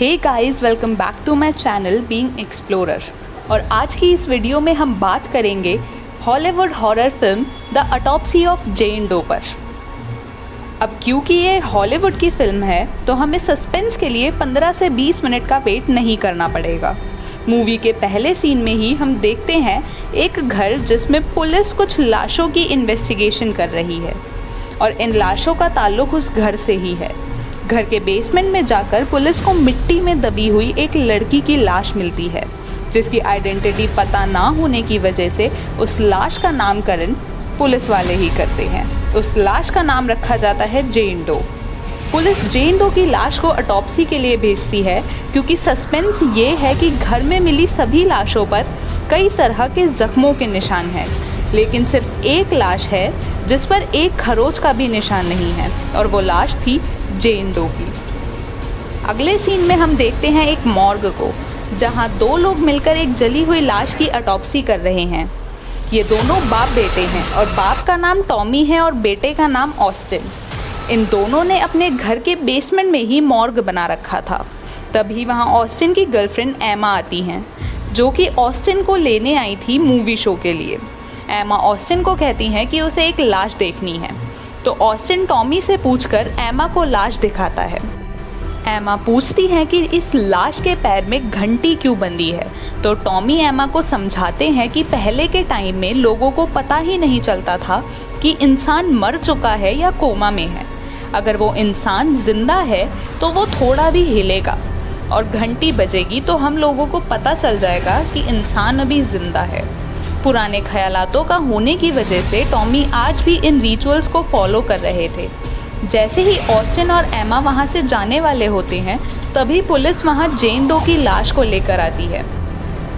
Hey guys, welcome back to my channel being explorer. और आज की इस वीडियो में हम बात करेंगे Hollywood horror film the autopsy of Jane Doe पर। अब क्योंकि ये हॉलीवुड की फिल्म है तो हमें सस्पेंस के लिए 15 से 20 मिनट का वेट नहीं करना पड़ेगा। मूवी के पहले सीन में ही हम देखते हैं एक घर जिसमें पुलिस कुछ लाशों की इन्वेस्टिगेशन कर रही है और इन लाशों का ताल्लुक उस घर से ही है। घर के बेसमेंट में जाकर पुलिस को मिट्टी में दबी हुई एक लड़की की लाश मिलती है, जिसकी आइडेंटिटी पता ना होने की वजह से उस लाश का नामकरण पुलिस वाले ही करते हैं। उस लाश का नाम रखा जाता है Jane Doe. Police Jane Doe की लाश को ऑटोप्सी के लिए भेजती है क्योंकि सस्पेंस ये है कि घर में मिली सभी लाशों पर कई तरह के जख्मों के निशान हैं, लेकिन सिर्फ एक लाश है जिस पर एक खरोच का भी निशान नहीं है और वो लाश थी जेन डो की। अगले सीन में हम देखते हैं एक मॉर्ग को, जहां दो लोग मिलकर एक जली हुई लाश की ऑटोप्सी कर रहे हैं। ये दोनों बाप बेटे हैं और बाप का नाम टॉमी है और बेटे का नाम ऑस्टिन। इन दोनों ने अपने घर के बेसमेंट में ही मॉर्ग बना रखा था। तभी वहां ऑस्टिन की गर्लफ्रेंड एमा आती हैं, जो कि ऑस्टिन को लेने आई थी मूवी शो के लिए। एमा ऑस्टिन को कहती हैं कि उसे एक लाश देखनी है, तो ऑस्टिन टॉमी से पूछकर एमा को लाश दिखाता है। एमा पूछती है कि इस लाश के पैर में घंटी क्यों बंधी है, तो टॉमी एमा को समझाते हैं कि पहले के टाइम में लोगों को पता ही नहीं चलता था कि इंसान मर चुका है या कोमा में है। अगर वो इंसान जिंदा है तो वो थोड़ा भी हिलेगा और घंटी बजेगी तो हम लोगों को पता चल जाएगा कि इंसान अभी जिंदा है। पुराने ख्यालातों का होने की वजह से टॉमी आज भी इन रिचुअल्स को फॉलो कर रहे थे। जैसे ही ऑस्टिन और एमा वहां से जाने वाले होते हैं, तभी पुलिस वहां जेन डो की लाश को लेकर आती है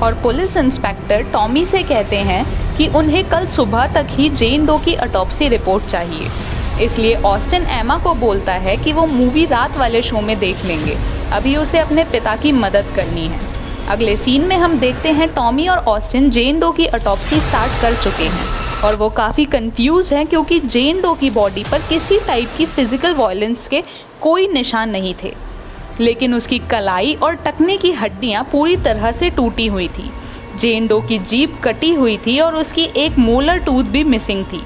और पुलिस इंस्पेक्टर टॉमी से कहते हैं कि उन्हें कल सुबह तक ही जेन डो की ऑटोप्सी रिपोर्ट चाहिए। इसलिए ऑस्टिन एमा को बोलता है कि वो मूवी रात वाले शो में देख लेंगे, अभी उसे अपने पिता की मदद करनी है। अगले सीन में हम देखते हैं टॉमी और ऑस्टिन जेन डो की ऑटोप्सी स्टार्ट कर चुके हैं और वो काफ़ी कंफ्यूज हैं क्योंकि जेन डो की बॉडी पर किसी टाइप की फिजिकल वायलेंस के कोई निशान नहीं थे, लेकिन उसकी कलाई और टखने की हड्डियां पूरी तरह से टूटी हुई थी। जेन डो की जीभ कटी हुई थी और उसकी एक मोलर टूथ भी मिसिंग थी।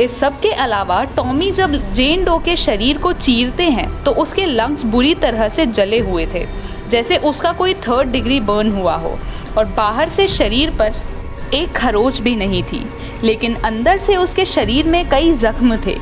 इस सब के अलावा टॉमी जब जेन डो के शरीर को चीरते हैं तो उसके लंग्स बुरी तरह से जले हुए थे, जैसे उसका कोई 3rd डिग्री बर्न हुआ हो, और बाहर से शरीर पर एक खरोच भी नहीं थी, लेकिन अंदर से उसके शरीर में कई जख्म थे,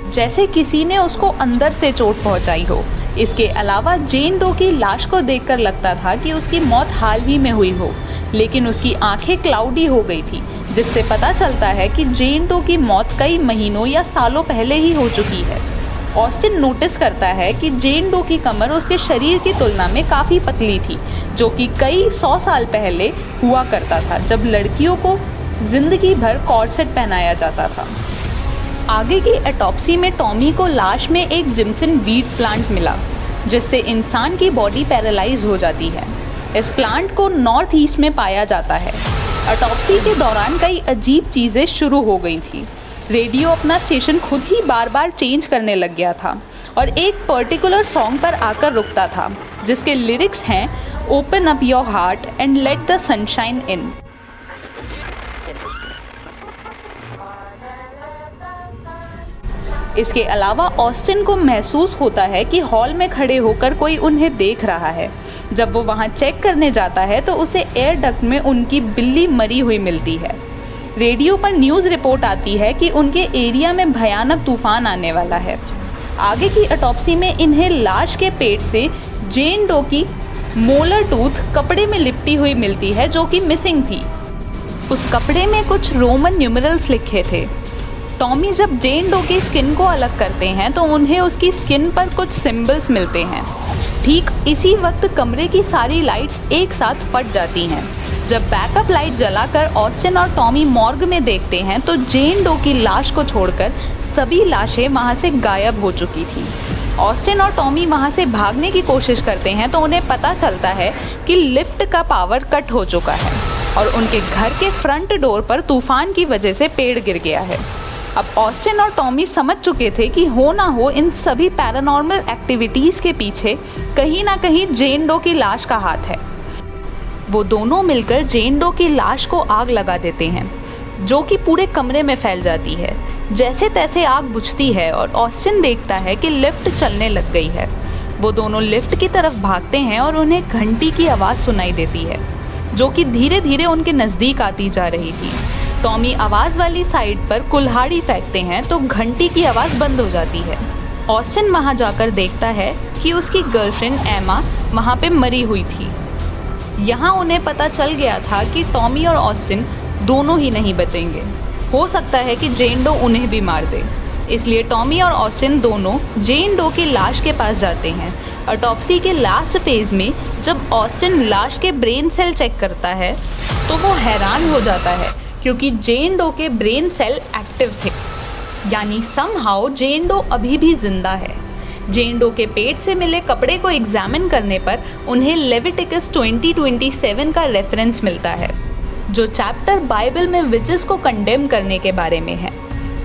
जैसे किसी ने उसको अंदर से चोट पहुंचाई हो। इसके अलावा जेन डो की लाश को देखकर लगता था कि उसकी मौत हाल ही में हुई हो, लेकिन उसकी आंखें क्लाउडी हो गई थी, जिससे पता चलता है कि जेन डो की मौत कई महीनों या सालों पहले ही हो चुकी है। ऑस्टिन नोटिस करता है कि जेन डो की कमर उसके शरीर की तुलना में काफ़ी पतली थी, जो कि कई 100 साल पहले हुआ करता था, जब लड़कियों को जिंदगी भर कॉर्सेट पहनाया जाता था। आगे की ऑटोप्सी में टॉमी को लाश में एक जिम्सन वीड प्लांट मिला, जिससे इंसान की बॉडी पैरालाइज हो जाती है। इस प्लांट को नॉर्थ ईस्ट में पाया जाता है। ऑटोप्सी के दौरान कई अजीब चीज़ें शुरू हो गई थी। रेडियो अपना स्टेशन खुद ही बार बार चेंज करने लग गया था और एक पर्टिकुलर सॉन्ग पर आकर रुकता था, जिसके लिरिक्स हैं open up your heart and let the sunshine इन। इसके अलावा ऑस्टिन को महसूस होता है कि हॉल में खड़े होकर कोई उन्हें देख रहा है। जब वो वहां चेक करने जाता है तो उसे एयर डक्ट में उनकी बिल्ली मरी हुई मिलती है। रेडियो पर न्यूज़ रिपोर्ट आती है कि उनके एरिया में भयानक तूफान आने वाला है। आगे की ऑटोप्सी में इन्हें लाश के पेट से जेन डो की मोलर टूथ कपड़े में लिपटी हुई मिलती है, जो कि मिसिंग थी। उस कपड़े में कुछ रोमन न्यूमरल्स लिखे थे। टॉमी जब जेन डो की स्किन को अलग करते हैं तो उन्हें उसकी स्किन पर कुछ सिंबल्स मिलते हैं। ठीक इसी वक्त कमरे की सारी लाइट्स एक साथ फट जाती हैं। जब बैकअप लाइट जलाकर ऑस्टिन और टॉमी मॉर्ग में देखते हैं तो जेन डो की लाश को छोड़कर सभी लाशें वहां से गायब हो चुकी थी। ऑस्टिन और टॉमी वहां से भागने की कोशिश करते हैं तो उन्हें पता चलता है कि लिफ्ट का पावर कट हो चुका है और उनके घर के फ्रंट डोर पर तूफान की वजह से पेड़ गिर गया है। अब ऑस्टिन और टॉमी समझ चुके थे कि हो ना हो इन सभी पैरानॉर्मल एक्टिविटीज़ के पीछे कहीं ना कहीं जेन डो की लाश का हाथ है। वो दोनों मिलकर जेन डो की लाश को आग लगा देते हैं, जो कि पूरे कमरे में फैल जाती है। जैसे तैसे आग बुझती है और ऑस्टिन देखता है कि लिफ्ट चलने लग गई है। वो दोनों लिफ्ट की तरफ भागते हैं और उन्हें घंटी की आवाज़ सुनाई देती है, जो कि धीरे धीरे उनके नज़दीक आती जा रही थी। टॉमी आवाज़ वाली साइड पर कुल्हाड़ी फेंकते हैं तो घंटी की आवाज़ बंद हो जाती है। ऑस्टिन वहाँ जाकर देखता है कि उसकी गर्लफ्रेंड एमा वहाँ पे मरी हुई थी। यहाँ उन्हें पता चल गया था कि टॉमी और ऑस्टिन दोनों ही नहीं बचेंगे। हो सकता है कि जेन डो उन्हें भी मार दे। इसलिए टॉमी और ऑस्टिन दोनों जेन डो की लाश के पास जाते हैं। ऑटोप्सी के लास्ट फेज में जब ऑस्टिन लाश के ब्रेन सेल चेक करता है तो वो हैरान हो जाता है, क्योंकि जेन डो के ब्रेन सेल एक्टिव थे, यानी समहाउ जेन डो अभी भी जिंदा है। जेन डो के पेट से मिले कपड़े को एग्जामिन करने पर उन्हें लेविटिकस 20:27 का रेफरेंस मिलता है, जो चैप्टर बाइबल में विचेस को कंडेम करने के बारे में है।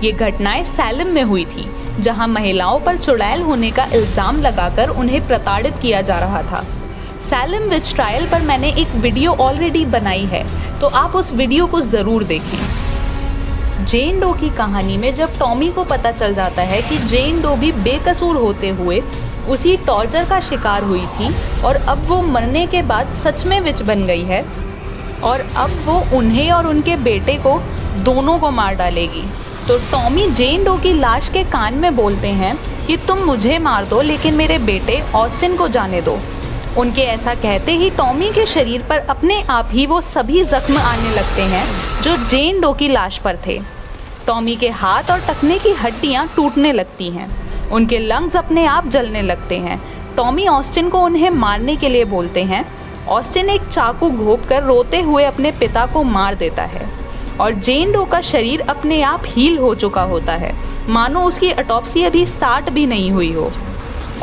ये घटनाएं सैलम में हुई थी, जहां महिलाओं पर चुड़ैल होने का इल्ज़ाम लगाकर उन्हें प्रताड़ित किया जा रहा था। सैलम विच ट्रायल पर मैंने एक वीडियो ऑलरेडी बनाई है, तो आप उस वीडियो को ज़रूर देखें। जेन डो की कहानी में जब टॉमी को पता चल जाता है कि जेन डो भी बेकसूर होते हुए उसी टॉर्चर का शिकार हुई थी और अब वो मरने के बाद सच में विच बन गई है और अब वो उन्हें और उनके बेटे को दोनों को मार डालेगी, तो टॉमी जेन डो की लाश के कान में बोलते हैं कि तुम मुझे मार दो लेकिन मेरे बेटे ऑस्टिन को जाने दो। उनके ऐसा कहते ही टॉमी के शरीर पर अपने आप ही वो सभी जख्म आने लगते हैं जो जेन डो की लाश पर थे। टॉमी के हाथ और टखने की हड्डियां टूटने लगती हैं। उनके लंग्स अपने आप जलने लगते हैं। टॉमी ऑस्टिन को उन्हें मारने के लिए बोलते हैं। ऑस्टिन एक चाकू घोंपकर रोते हुए अपने पिता को मार देता है और जेन डो का शरीर अपने आप हील हो चुका होता है, मानो उसकी ऑटोप्सी अभी स्टार्ट भी नहीं हुई हो।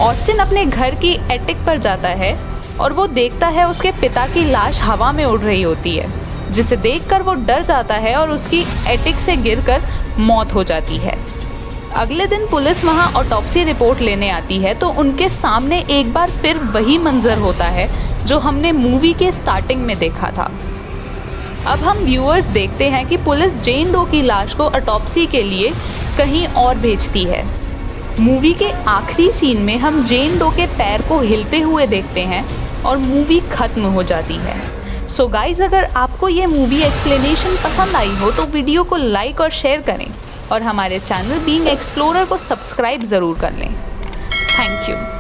ऑस्टिन अपने घर की एटिक पर जाता है और वो देखता है उसके पिता की लाश हवा में उड़ रही होती है, जिसे देखकर वो डर जाता है और उसकी एटिक से गिरकर मौत हो जाती है। अगले दिन पुलिस वहाँ ऑटोप्सी रिपोर्ट लेने आती है तो उनके सामने एक बार फिर वही मंजर होता है जो हमने मूवी के स्टार्टिंग में देखा था। अब हम व्यूअर्स देखते हैं कि पुलिस जेन डो की लाश को ऑटोप्सी के लिए कहीं और भेजती है। मूवी के आखिरी सीन में हम जेन डो के पैर को हिलते हुए देखते हैं और मूवी खत्म हो जाती है। सो गाइज, अगर आपको ये मूवी एक्सप्लेनेशन पसंद आई हो तो वीडियो को लाइक और शेयर करें और हमारे चैनल बीइंग एक्सप्लोरर को सब्सक्राइब ज़रूर कर लें। Thank you.